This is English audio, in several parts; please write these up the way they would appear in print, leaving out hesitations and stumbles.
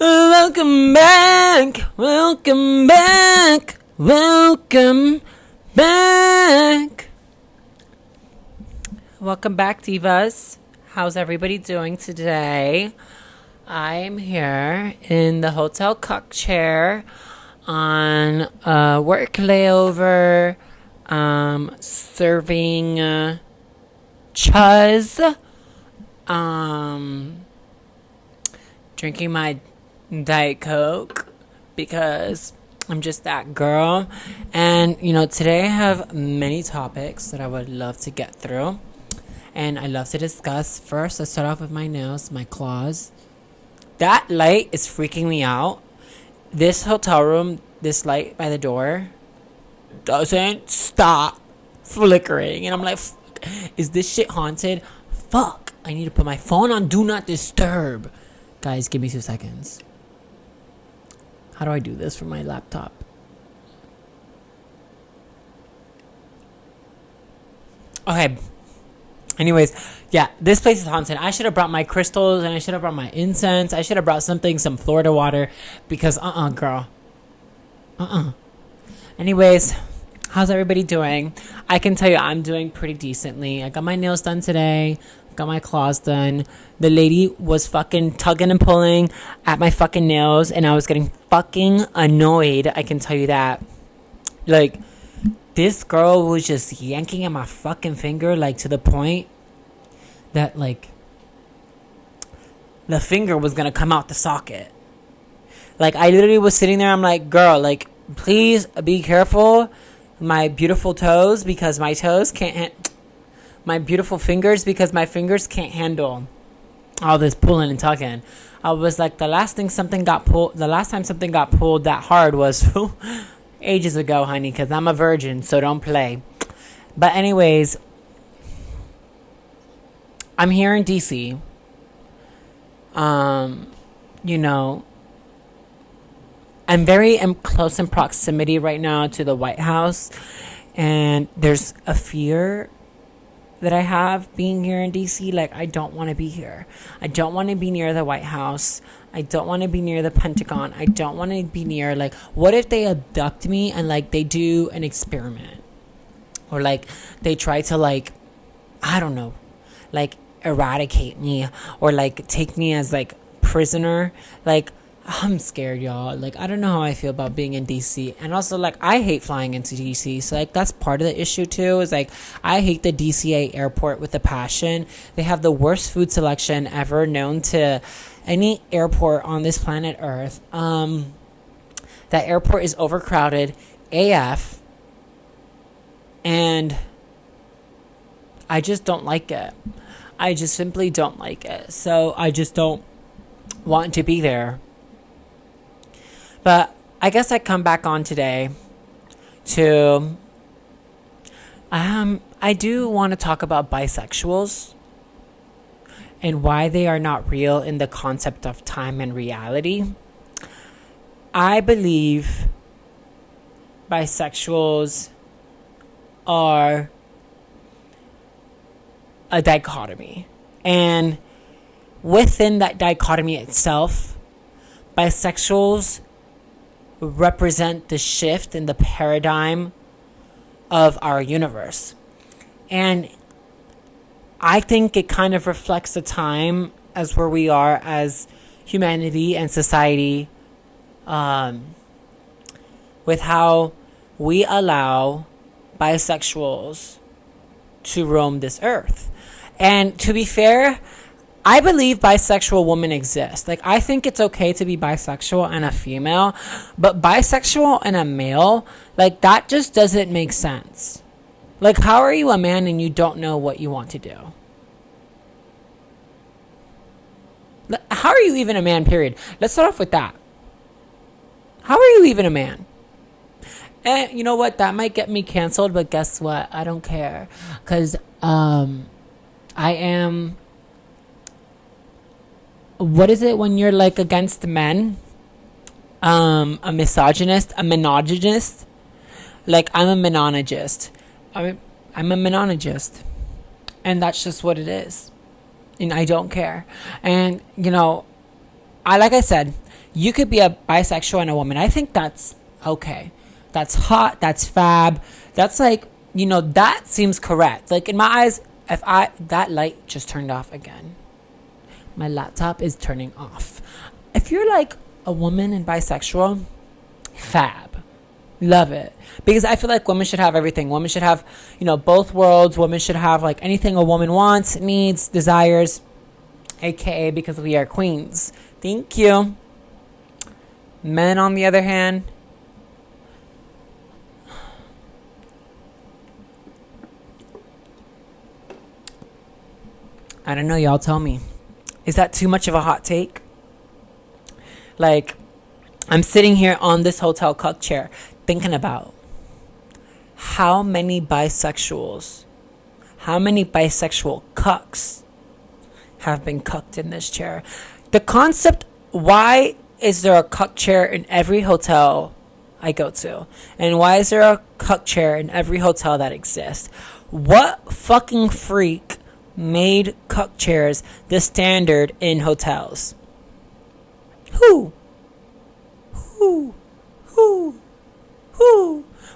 Welcome back, welcome back, welcome back. Welcome back, divas. How's everybody doing today? I'm here in the hotel cuck chair on work layover, serving chuz, drinking my Diet Coke because I'm just that girl. And today I have many topics that I would love to get through and I love to discuss. First, let's start off with my nails, my claws. That light is freaking me out. This hotel room, this light by the door doesn't stop flickering, and I'm like, is this shit haunted? Fuck, I need to put my phone on do not disturb. Guys, give me 2 seconds. How do I do this from my laptop? Okay. Anyways, yeah, this place is haunted. I should have brought my crystals and I should have brought my incense. I should have brought some Florida water because girl. Anyways, how's everybody doing? I can tell you I'm doing pretty decently. I got my nails done today. Got my claws done. The lady was fucking tugging and pulling at my fucking nails and I was getting fucking annoyed. I can tell you that. Like, this girl was just yanking at my fucking finger, like, to the point that, like, the finger was gonna come out the socket. Like, I literally was sitting there, I'm like, girl, like, please be careful. My beautiful toes, because my toes can't my beautiful fingers, because my fingers can't handle all this pulling and tugging. I was like, the last time something got pulled that hard was ages ago, honey, because I'm a virgin, so don't play. But anyways, I'm here in DC. I'm very close in proximity right now to the White House, and there's a fear that I have being here in DC. Like, I don't want to be here. I don't want to be near the White House. I don't want to be near the Pentagon. I don't want to be near, like, what if they abduct me and, like, they do an experiment? Or, like, they try to, like, I don't know, like, eradicate me or, like, take me as, like, prisoner. Like, I'm scared, y'all. Like, I don't know how I feel about being in DC. And also, like, I hate flying into DC. So, like, that's part of the issue, too. Is, like, I hate the DCA airport with a passion. They have the worst food selection ever known to any airport on this planet Earth. That airport is overcrowded AF. And I just don't like it. I just simply don't like it. So, I just don't want to be there. But I guess I come back on today to, I do want to talk about bisexuals and why they are not real in the concept of time and reality. I believe bisexuals are a dichotomy. And within that dichotomy itself, bisexuals represent the shift in the paradigm of our universe. And I think it kind of reflects the time as where we are as humanity and society, with how we allow bisexuals to roam this earth. And to be fair, I believe bisexual women exist. Like, I think it's okay to be bisexual and a female, but bisexual and a male, like, that just doesn't make sense. Like, how are you a man and you don't know what you want to do? How are you even a man, period? Let's start off with that. How are you even a man? And you know what? That might get me canceled, but guess what? I don't care. Because I am... What is it when you're, like, against men? A misogynist? A monogynist? Like, I'm a monologist. I'm a monologist. And that's just what it is. And I don't care. And, like I said, You could be a bisexual and a woman. I think that's okay. That's hot. That's fab. That's like, that seems correct. Like in my eyes, that light just turned off again. My laptop is turning off. If you're like a woman and bisexual, fab. Love it. Because I feel like women should have everything. Women should have, both worlds. Women should have like anything a woman wants, needs, desires, aka because we are queens. Thank you. Men, on the other hand, I don't know. Y'all tell me. Is that too much of a hot take? Like, I'm sitting here on this hotel cuck chair thinking about how many bisexual cucks have been cucked in this chair. The concept, why is there a cuck chair in every hotel I go to? And why is there a cuck chair in every hotel that exists? What fucking freak made cuck chairs the standard in hotels? Who?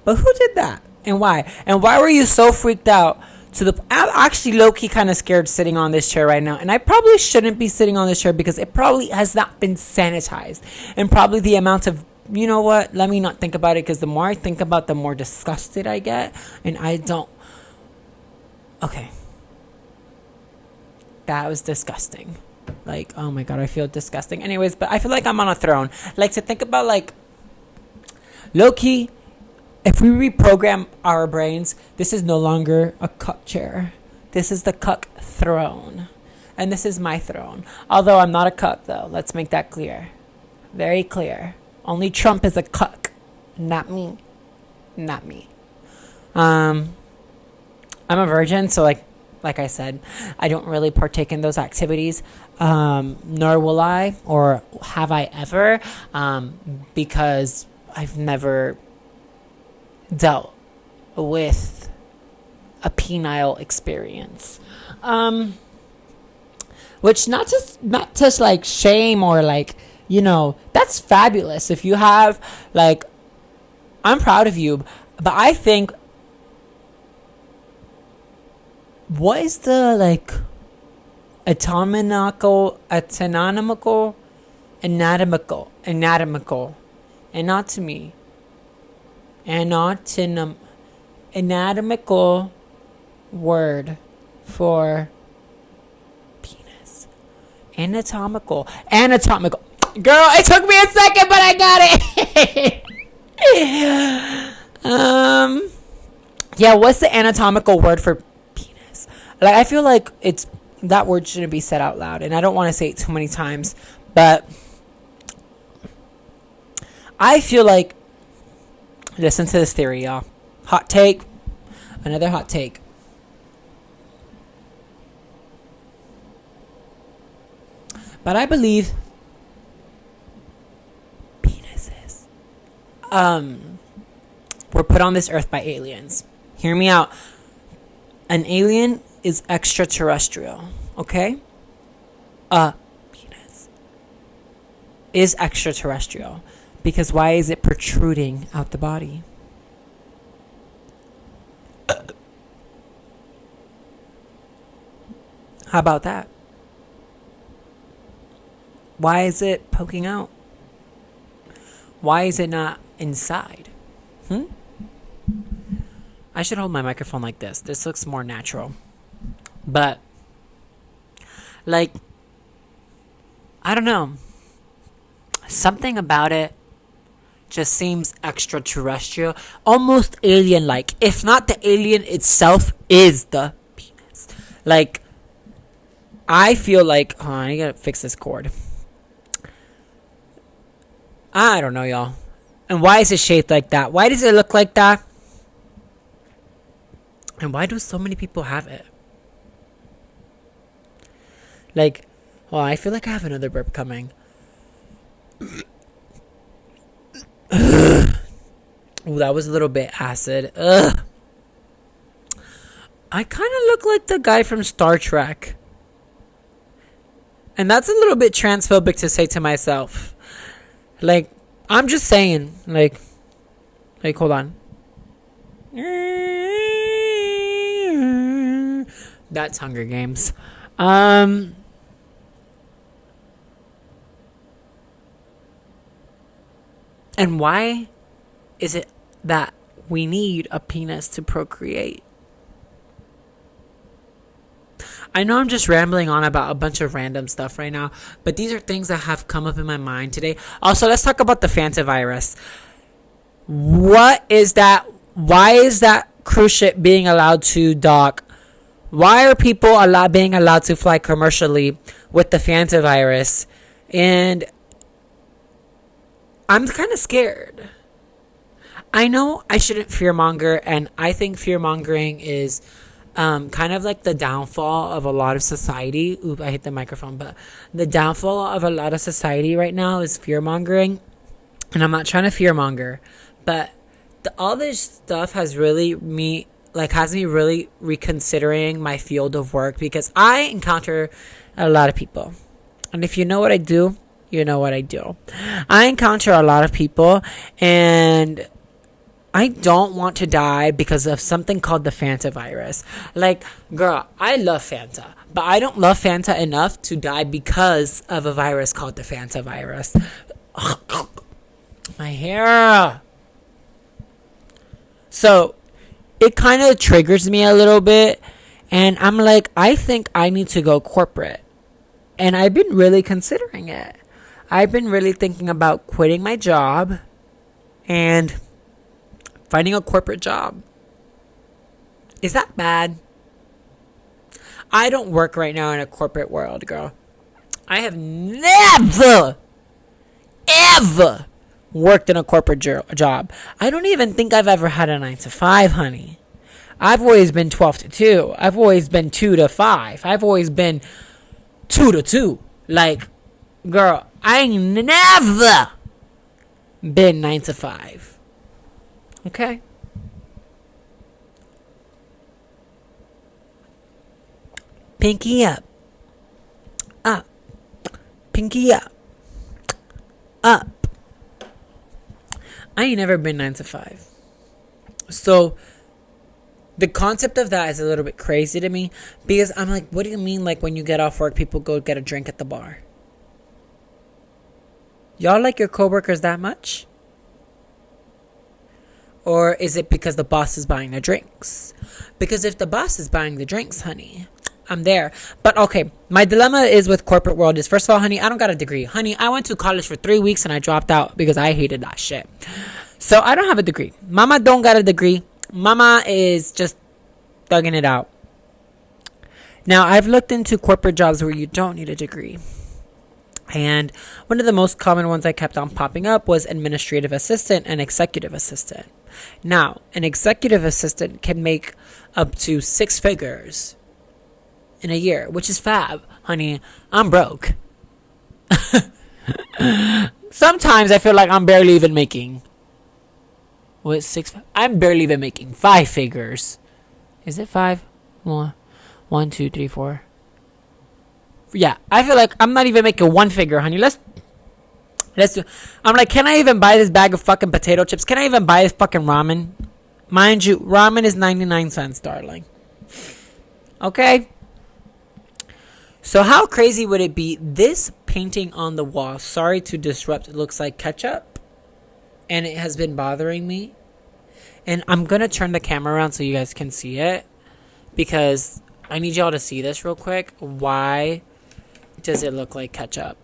But who did that? And why? And why were you so freaked out? I'm actually low-key kind of scared sitting on this chair right now. And I probably shouldn't be sitting on this chair because it probably has not been sanitized. And probably the amount of, you know what? Let me not think about it, because the more I think about it, the more disgusted I get. And I don't. Okay. That was disgusting. Like, oh my God, I feel disgusting. Anyways, but I feel like I'm on a throne. Like, to think about, like, low-key, if we reprogram our brains, this is no longer a cuck chair. This is the cuck throne. And this is my throne. Although I'm not a cuck, though. Let's make that clear. Very clear. Only Trump is a cuck. Not me. Not me. I'm a virgin, so like I said, I don't really partake in those activities. Nor will I, or have I ever, because I've never dealt with a penile experience. Which not just like shame or like, that's fabulous. If you have, like, I'm proud of you, but I think, what is the, like, anatomical, anatomical word for penis? Anatomical. Girl, it took me a second, but I got it. Yeah, what's the anatomical word for penis? Like, I feel like that word shouldn't be said out loud, and I don't want to say it too many times, but I feel like, listen to this theory, y'all. Hot take. Another hot take. But I believe penises were put on this earth by aliens. Hear me out. An alien is extraterrestrial, okay? A penis is extraterrestrial. Because why is it protruding out the body? How about that? Why is it poking out? Why is it not inside? I should hold my microphone like this. This looks more natural. But, like, I don't know. Something about it just seems extraterrestrial, almost alien-like. If not, the alien itself is the penis. Like, I feel like, I gotta fix this cord. I don't know, y'all. And why is it shaped like that? Why does it look like that? And why do so many people have it? Like, I feel like I have another burp coming. Ooh, that was a little bit acid. Ugh. I kind of look like the guy from Star Trek. And that's a little bit transphobic to say to myself. Like, I'm just saying, hold on. That's Hunger Games. And why is it that we need a penis to procreate? I know I'm just rambling on about a bunch of random stuff right now, but these are things that have come up in my mind today. Also, let's talk about the Fanta virus. What is that? Why is that cruise ship being allowed to dock? Why are people being allowed to fly commercially with the Fanta virus? And I'm kind of scared. I know I shouldn't fearmonger, and I think fearmongering is kind of like the downfall of a lot of society. Oop, I hit the microphone. But the downfall of a lot of society right now is fearmongering. And I'm not trying to fearmonger, but all this stuff has really has me really reconsidering my field of work, because I encounter a lot of people. And if you know what I do, you know what I do. I encounter a lot of people, and I don't want to die because of something called the Fanta virus. Like, girl, I love Fanta, but I don't love Fanta enough to die because of a virus called the Fanta virus. My hair. So, it kind of triggers me a little bit, and I'm like, I think I need to go corporate. And I've been really considering it. I've been really thinking about quitting my job and finding a corporate job. Is that bad? I don't work right now in a corporate world, girl. I have never, ever worked in a corporate job. I don't even think I've ever had a 9 to 5, honey. I've always been 12 to 2. I've always been 2 to 5. I've always been 2 to 2. Like, girl, I ain't never been 9 to 5. Okay? Pinky up. Up. Pinky up. Up. I ain't never been 9 to 5. So, the concept of that is a little bit crazy to me, because I'm like, what do you mean, like, when you get off work, people go get a drink at the bar? Y'all like your coworkers that much? Or is it because the boss is buying the drinks? Because if the boss is buying the drinks, honey, I'm there. But okay, my dilemma is with corporate world is, first of all, honey, I don't got a degree. Honey, I went to college for 3 weeks and I dropped out because I hated that shit. So I don't have a degree. Mama don't got a degree. Mama is just thugging it out. Now, I've looked into corporate jobs where you don't need a degree. And one of the most common ones I kept on popping up was administrative assistant and executive assistant. Now, an executive assistant can make up to 6 figures in a year, which is fab. Honey, I'm broke. Sometimes I feel like I'm barely even making... What, 6? I'm barely even making 5 figures. Is it 5? 1, 2, 3, 4. Yeah, I feel like I'm not even making 1 figure, honey. Let's do. I'm like, can I even buy this bag of fucking potato chips? Can I even buy this fucking ramen? Mind you, ramen is 99 cents, darling. Okay? So how crazy would it be? This painting on the wall, sorry to disrupt, it looks like ketchup. And it has been bothering me. And I'm going to turn the camera around so you guys can see it, because I need y'all to see this real quick. Why does it look like ketchup?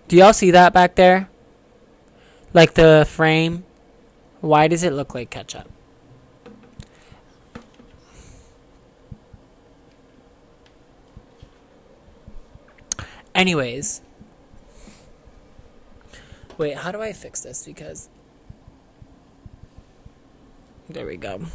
Do y'all see that back there? Like the frame? Why does it look like ketchup? Anyways. Wait, how do I fix this? Because... There we go.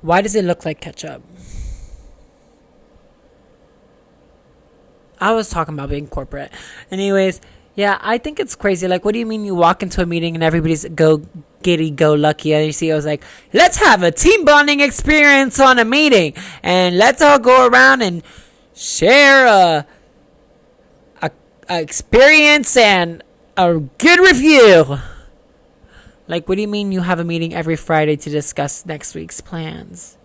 Why does it look like ketchup? I was talking about being corporate. Anyways, yeah, I think it's crazy. Like, what do you mean you walk into a meeting and everybody's go lucky? And you see, I was like, let's have a team bonding experience on a meeting. And let's all go around and share a experience and a good review. Like, what do you mean you have a meeting every Friday to discuss next week's plans?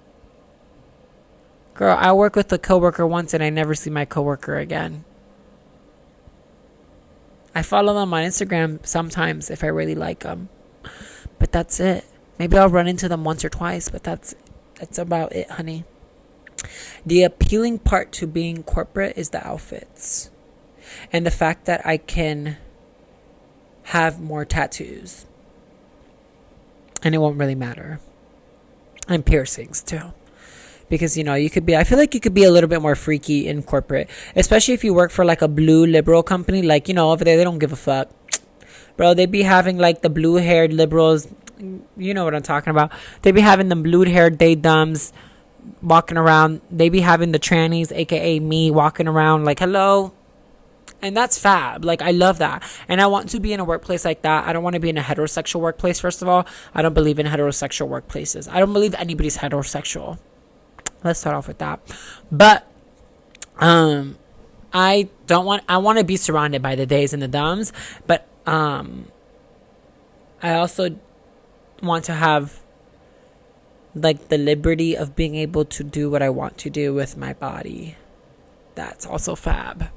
Girl, I work with a coworker once and I never see my coworker again. I follow them on Instagram sometimes if I really like them. But that's it. Maybe I'll run into them once or twice, but that's about it, honey. The appealing part to being corporate is the outfits. And the fact that I can have more tattoos. And it won't really matter. And piercings too. Because, you know, I feel like you could be a little bit more freaky in corporate. Especially if you work for like a blue liberal company. Like, you know, over there, they don't give a fuck. Bro, they be having like the blue haired liberals. You know what I'm talking about. They be having the blue haired day-dums walking around. They be having the trannies, aka me, walking around like, hello. And that's fab. Like, I love that. And I want to be in a workplace like that. I don't want to be in a heterosexual workplace, first of all. I don't believe in heterosexual workplaces. I don't believe anybody's heterosexual. Let's start off with that. But I want to be surrounded by the days and the dumbs. But I also want to have like the liberty of being able to do what I want to do with my body. That's also fab.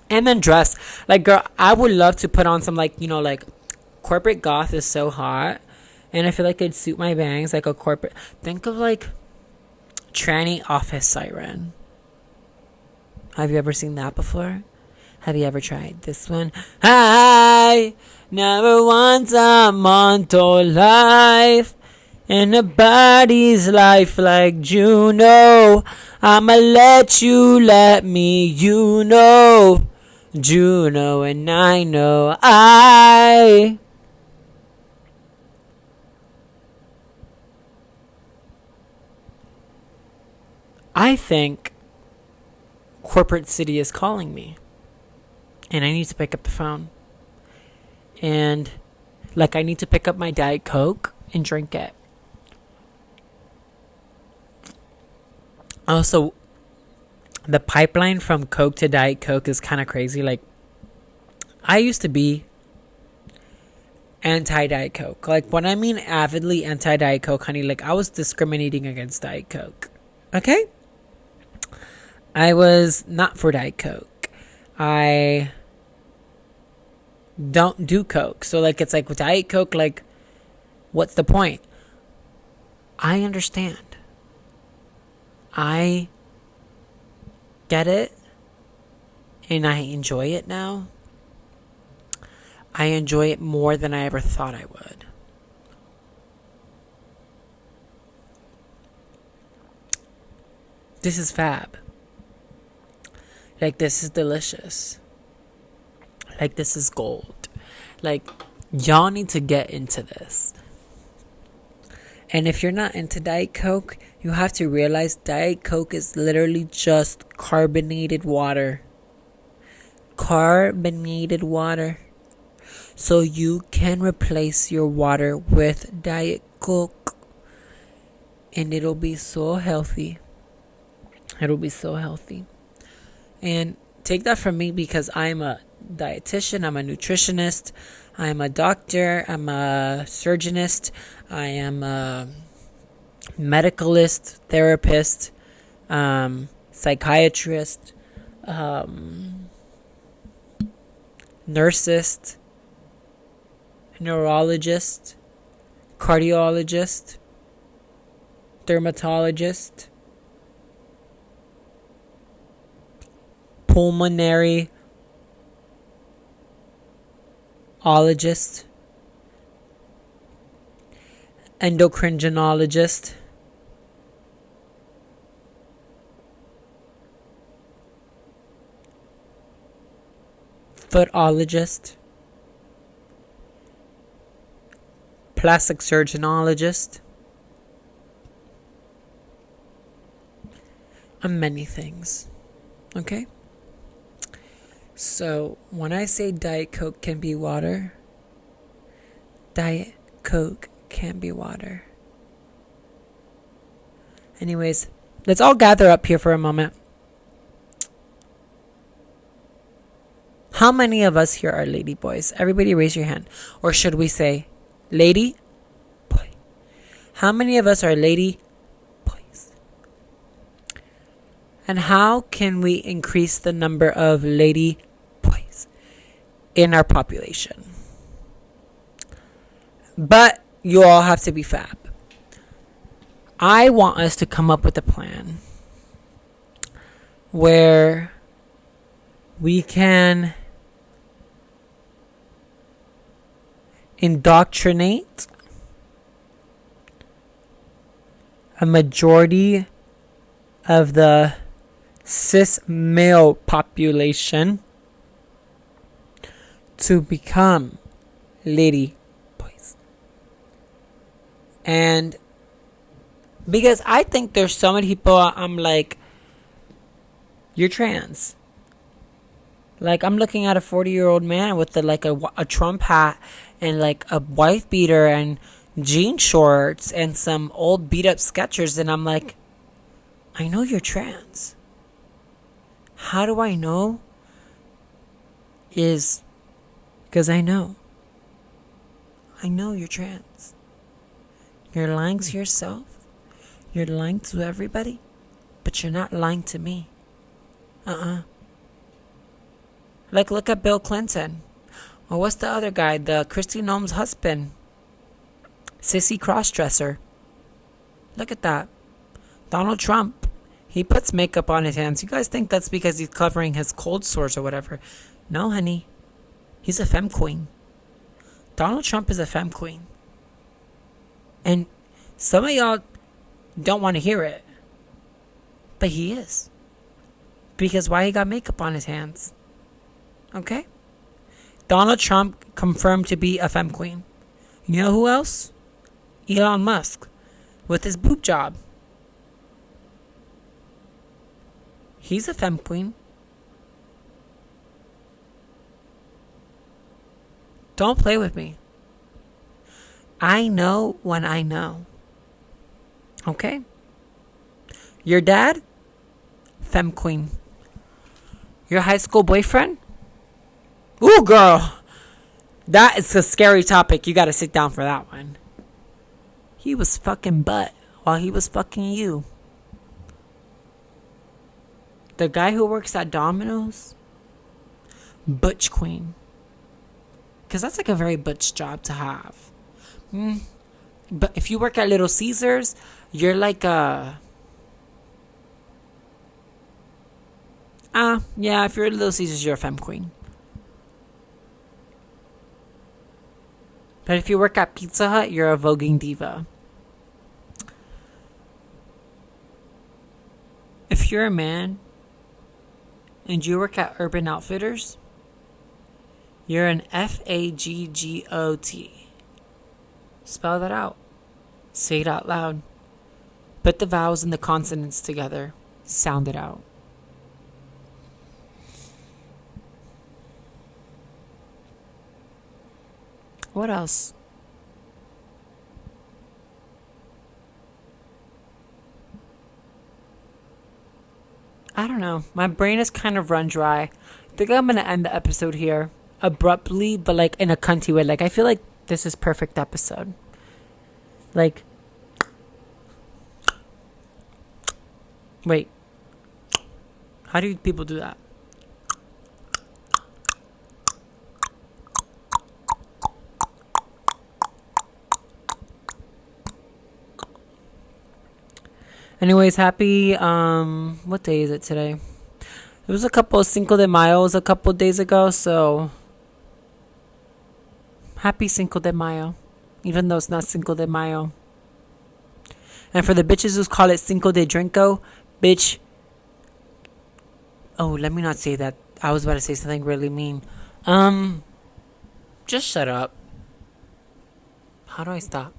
And then dress. Like, girl, I would love to put on some, like, you know, like, corporate goth is so hot. And I feel like it'd suit my bangs, like a corporate. Think of, like, tranny office siren. Have you ever seen that before? Have you ever tried this one? I never want a Monto life. And a body's life like Juno. I'ma let you let me, you know. Juno and I know I think corporate city is calling me. And I need to pick up the phone. And like, I need to pick up my Diet Coke and drink it. Also, the pipeline from Coke to Diet Coke is kind of crazy. Like, I used to be anti-Diet Coke. Like, when I mean avidly anti-Diet Coke, honey, like, I was discriminating against Diet Coke. Okay? I was not for Diet Coke. I don't do Coke. So, like, it's like with Diet Coke, like, what's the point? I understand. I get it. And I enjoy it now. I enjoy it more than I ever thought I would. This is fab. Like, this is delicious. Like, this is gold. Like, y'all need to get into this. And if you're not into Diet Coke, you have to realize Diet Coke is literally just carbonated water. Carbonated water. So you can replace your water with Diet Coke. And it'll be so healthy. It'll be so healthy. And take that from me, because I'm a dietitian, I'm a nutritionist, I'm a doctor, I'm a surgeonist, I am a medicalist, therapist, psychiatrist, nursist, neurologist, cardiologist, dermatologist, pulmonary ologist, endocrinologist, footologist, plastic surgeonologist, and many things. Okay? So, when I say Diet Coke can be water, Diet Coke can be water. Anyways, let's all gather up here for a moment. How many of us here are lady boys? Everybody raise your hand. Or should we say lady boy? How many of us are lady boys? And how can we increase the number of lady boys in our population? But you all have to be fab. I want us to come up with a plan where we can indoctrinate a majority of the cis male population to become lady boys. And because I think there's so many people, I'm like, you're trans. Like, I'm looking at a 40-year-old man with a Trump hat and like a wife beater and jean shorts and some old beat up Skechers, and I'm like, I know you're trans. How do I know? Is because I know you're trans. You're lying to yourself. You're lying to everybody, but you're not lying to me. Like, look at Bill Clinton. Or what's the other guy? The Kristi Noem's husband. Sissy crossdresser. Look at that. Donald Trump. He puts makeup on his hands. You guys think that's because he's covering his cold sores or whatever. No, honey. He's a femme queen. Donald Trump is a femme queen. And some of y'all don't want to hear it. But he is. Because why he got makeup on his hands? Okay? Donald Trump confirmed to be a femme queen. You know who else? Elon Musk. With his boob job. He's a femme queen. Don't play with me. I know when I know. Okay? Your dad? Femme queen. Your high school boyfriend? Ooh, girl. That is a scary topic. You gotta sit down for that one. He was fucking butt while he was fucking you. The guy who works at Domino's? Butch queen. Because that's like a very butch job to have. But if you work at Little Caesars, you're like a... yeah, if you're at Little Caesars, you're a femme queen. But if you work at Pizza Hut, you're a voguing diva. If you're a man and you work at Urban Outfitters, you're an FAGGOT. Spell that out. Say it out loud. Put the vowels and the consonants together. Sound it out. What else? I don't know. My brain is kind of run dry. I think I'm going to end the episode here abruptly, but like in a cunty way. Like, I feel like this is perfect episode. Like, wait. How do people do that? Anyways, happy, what day is it today? It was a couple of Cinco de Mayo a couple days ago, so happy Cinco de Mayo, even though it's not Cinco de Mayo. And for the bitches who call it Cinco de Drinko, bitch, oh, let me not say that. I was about to say something really mean. Just shut up. How do I stop?